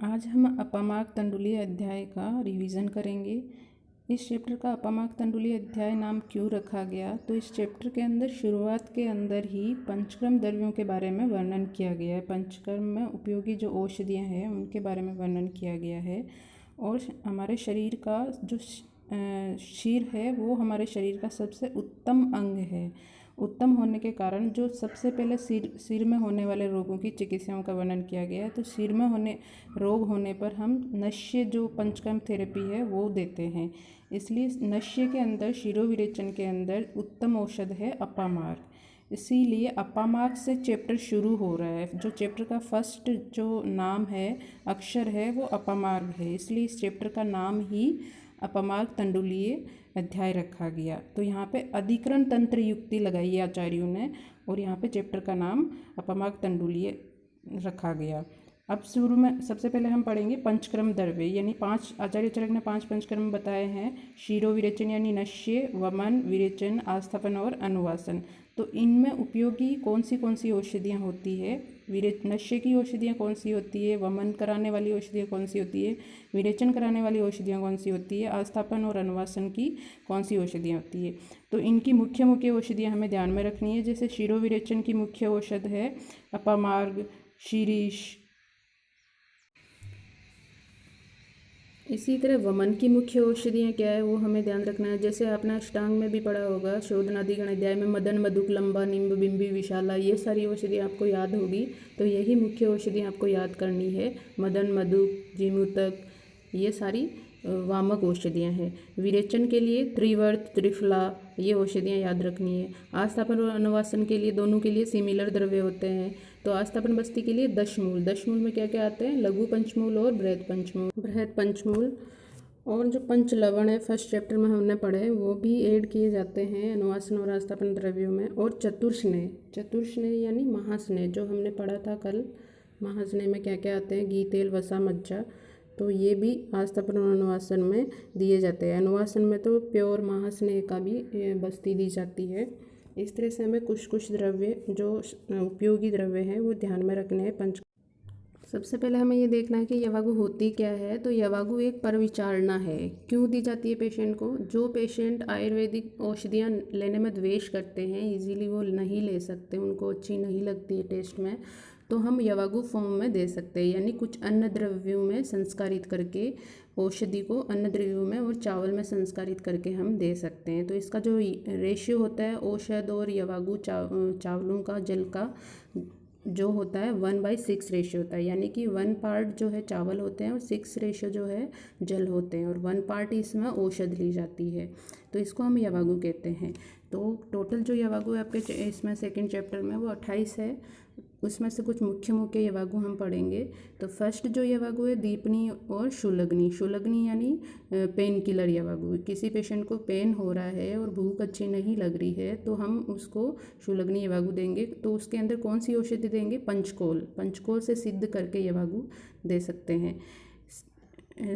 आज हम अपामार्ग तंडुलीय अध्याय का रिवीजन करेंगे। इस चैप्टर का अपामार्ग तंडुलीय अध्याय नाम क्यों रखा गया, तो इस चैप्टर के अंदर शुरुआत के अंदर ही पंचकर्म द्रव्यों के बारे में वर्णन किया गया है। पंचकर्म में उपयोगी जो औषधियाँ हैं उनके बारे में वर्णन किया गया है। और हमारे शरीर का जो शीर है वो हमारे शरीर का सबसे उत्तम अंग है। उत्तम होने के कारण जो सबसे पहले सिर में होने वाले रोगों की चिकित्साओं का वर्णन किया गया है। तो सिर में रोग होने पर हम नश्य जो पंचकर्म थेरेपी है वो देते हैं। इसलिए नश्य के अंदर शिरोविरेचन के अंदर उत्तम औषध है अपामार्ग। इसीलिए अपामार्ग से चैप्टर शुरू हो रहा है। जो चैप्टर का फर्स्ट जो नाम है अक्षर है वो अपामार्ग है, इसलिए इस चैप्टर का नाम ही अपामार्ग तंडुलीय अध्याय रखा गया। तो यहाँ पे अधिकरण तंत्र युक्ति लगाई है आचार्यों ने और यहाँ पे चैप्टर का नाम अपामार्ग तंडुलीय रखा गया। अब शुरू में सबसे पहले हम पढ़ेंगे पंचकर्म द्रव्य, यानी 5 आचार्य चरक ने 5 पंचकर्म बताए हैं। शिरो विरेचन यानी नश्य, वमन, विरेचन, आस्थापन और अनुवासन। तो इनमें उपयोगी कौन सी औषधियाँ होती है, नश्य की औषधियाँ कौन सी होती है, वमन कराने वाली औषधियाँ कौन सी होती है, विरेचन कराने वाली औषधियाँ कौन सी होती है, आस्थापन और अनुवासन की कौन सी औषधियाँ होती है। तो इनकी मुख्य औषधियाँ हमें ध्यान में रखनी है। जैसे शिरो विरेचन की मुख्य औषध है अपामार्ग, शीरीष। इसी तरह वमन की मुख्य औषधियाँ क्या है वो हमें ध्यान रखना है। जैसे आपने अष्टांग में भी पढ़ा होगा, शोधनादिगण अध्याय में मदन, मधुक, लंबा, निम्ब, बिंबी, विशाला, ये सारी औषधियाँ आपको याद होगी। तो यही मुख्य औषधियाँ आपको याद करनी है। मदन, मधुक, जीमूतक, ये सारी वामक औषधियाँ हैं। विरेचन के लिए त्रिवर्त, त्रिफला, ये औषधियाँ याद रखनी है। आस्थापन और अनुवासन के लिए दोनों के लिए सिमिलर द्रव्य होते हैं। तो आस्थापन बस्ती के लिए दशमूल में क्या क्या आते हैं, लघु पंचमूल और बृहद पंचमूल। और जो पंच लवण है फर्स्ट चैप्टर में हमने पढ़े वो भी ऐड किए जाते हैं अनुवासन और आस्थापन द्रव्यों में। और चतुर्स्नेह यानी महास्नेह जो हमने पढ़ा था कल, महास्नेह में क्या क्या आते हैं, घी, तेल, वसा, मज्जा। तो ये भी आस्थापन और अनुवासन में दिए जाते हैं। अनुवासन में तो प्योर महास्नेह का भी बस्ती दी जाती है। इस तरह से हमें कुछ द्रव्य जो उपयोगी द्रव्य हैं वो ध्यान में रखने हैं। सबसे पहले हमें ये देखना है कि यवागु होती क्या है। तो यवागु एक परविचारणा है। क्यों दी जाती है पेशेंट को? जो पेशेंट आयुर्वेदिक औषधियाँ लेने में द्वेष करते हैं, इजीली वो नहीं ले सकते, उनको अच्छी नहीं लगती है टेस्ट में, तो हम यवागु फॉर्म में दे सकते हैं। यानी कुछ अन्न द्रव्यों में संस्कारित करके औषधि को अन्न द्रव्यों में और चावल में संस्कारित करके हम दे सकते हैं। तो इसका जो रेशियो होता है औषध और यवागु चावलों का जल का जो होता है 1/6 रेशियो होता है। यानी कि 1 पार्ट जो है चावल होते हैं और 6 रेशियो जो है जल होते हैं और 1 पार्ट इसमें औषध ली जाती है। तो इसको हम यवागु कहते हैं। तो टोटल जो यवागु है आपके इसमें सेकंड चैप्टर में वो 28 है। उसमें से कुछ मुख्य यवागु हम पढ़ेंगे। तो फर्स्ट जो यवागु है दीपनी और शूलग्नी यानी पेन किलर यवागु। किसी पेशेंट को पेन हो रहा है और भूख अच्छी नहीं लग रही है तो हम उसको शूलग्नी यवागु देंगे। तो उसके अंदर कौन सी औषधि देंगे? पंचकोल से सिद्ध करके यवागु दे सकते हैं।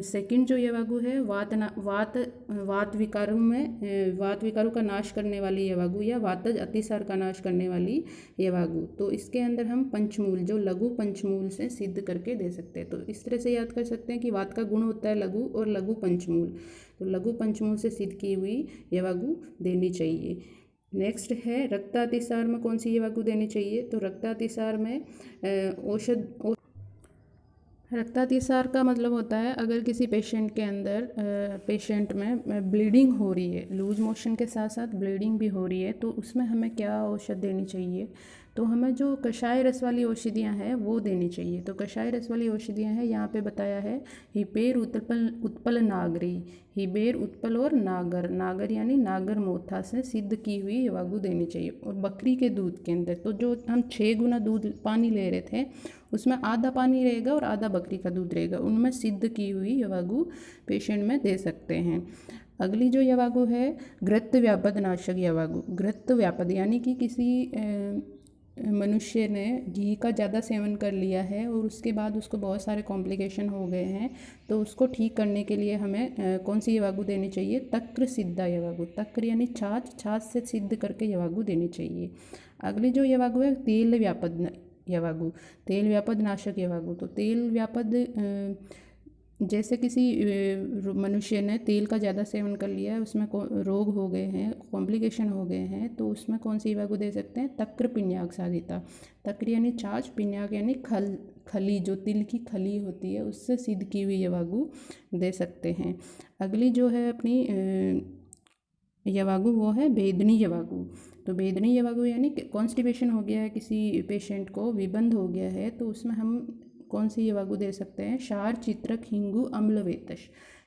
सेकंड जो यवागु है वात विकारों का नाश करने वाली यवागु या वातज अतिसार का नाश करने वाली यवागु। तो इसके अंदर हम पंचमूल जो लघु पंचमूल से सिद्ध करके दे सकते हैं। तो इस तरह से याद कर सकते हैं कि वात का गुण होता है लघु और लघु पंचमूल। तो लघु पंचमूल से सिद्ध की हुई यवागु देनी चाहिए। नेक्स्ट है रक्तातिसार में कौन सी यवागु देनी चाहिए? तो रक्तातिसार में रक्तातिसार का मतलब होता है अगर किसी पेशेंट के अंदर पेशेंट में ब्लीडिंग हो रही है, लूज मोशन के साथ साथ ब्लीडिंग भी हो रही है, तो उसमें हमें क्या औषध देनी चाहिए? तो हमें जो कषाय रस वाली औषधियाँ हैं वो देनी चाहिए। तो कषाय रस वाली औषधियाँ हैं यहाँ पे बताया है हिबेर, उत्पल, नागरी। हिबेर, उत्पल और नागर यानी नागर मोथा से सिद्ध की हुई यवागु देनी चाहिए। और बकरी के दूध के अंदर तो जो हम 6 गुना दूध पानी ले रहे थे उसमें आधा पानी रहेगा और आधा बकरी का दूध रहेगा, उनमें सिद्ध की हुई यवागु पेशेंट में दे सकते हैं। अगली जो यवागु है घृत व्यापद नाशक यवागु। घृत व्यापद यानी कि किसी मनुष्य ने घी का ज़्यादा सेवन कर लिया है और उसके बाद उसको बहुत सारे कॉम्प्लिकेशन हो गए हैं, तो उसको ठीक करने के लिए हमें कौन सी यवागु देनी चाहिए? तक्र सिद्धा यवागु। तक्र यानी छाछ से सिद्ध करके यवागु देनी चाहिए। अगली जो यवागु है तेल व्यापद यवागु। तेल व्यापद नाशक यवागु। तो तेल व्यापद जैसे किसी मनुष्य ने तेल का ज़्यादा सेवन कर लिया है, उसमें रोग हो गए हैं, कॉम्प्लिकेशन हो गए हैं, तो उसमें कौन सी यवागु दे सकते हैं? तक्र पिन्याक साधिता। तक्र यानी छाछ, पिन्याक यानी खली, जो तिल की खली होती है उससे सिद्ध की हुई यवागु दे सकते हैं। अगली जो है अपनी यवागु वो है भेदनी यवागु। तो भेदनी यवागु यानी कॉन्स्टिपेशन हो गया है किसी पेशेंट को, विबंध हो गया है, तो उसमें हम कौन सी यवागु दे सकते हैं? क्षार, चित्रक, हिंगु, अम्लवेतस।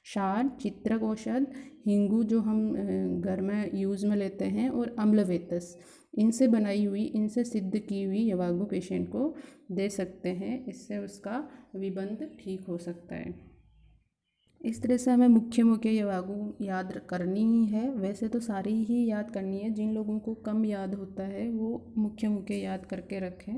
क्षार, चित्रक औषध, हिंगु जो हम घर में यूज़ में लेते हैं, और अम्लवेतस, इनसे बनाई हुई, इनसे सिद्ध की हुई यवागु पेशेंट को दे सकते हैं। इससे उसका विबंध ठीक हो सकता है। इस तरह से हमें मुख्य मुख्य यवागु याद करनी ही है। वैसे तो सारी ही याद करनी है, जिन लोगों को कम याद होता है वो मुख्य मुख्य याद करके रखें।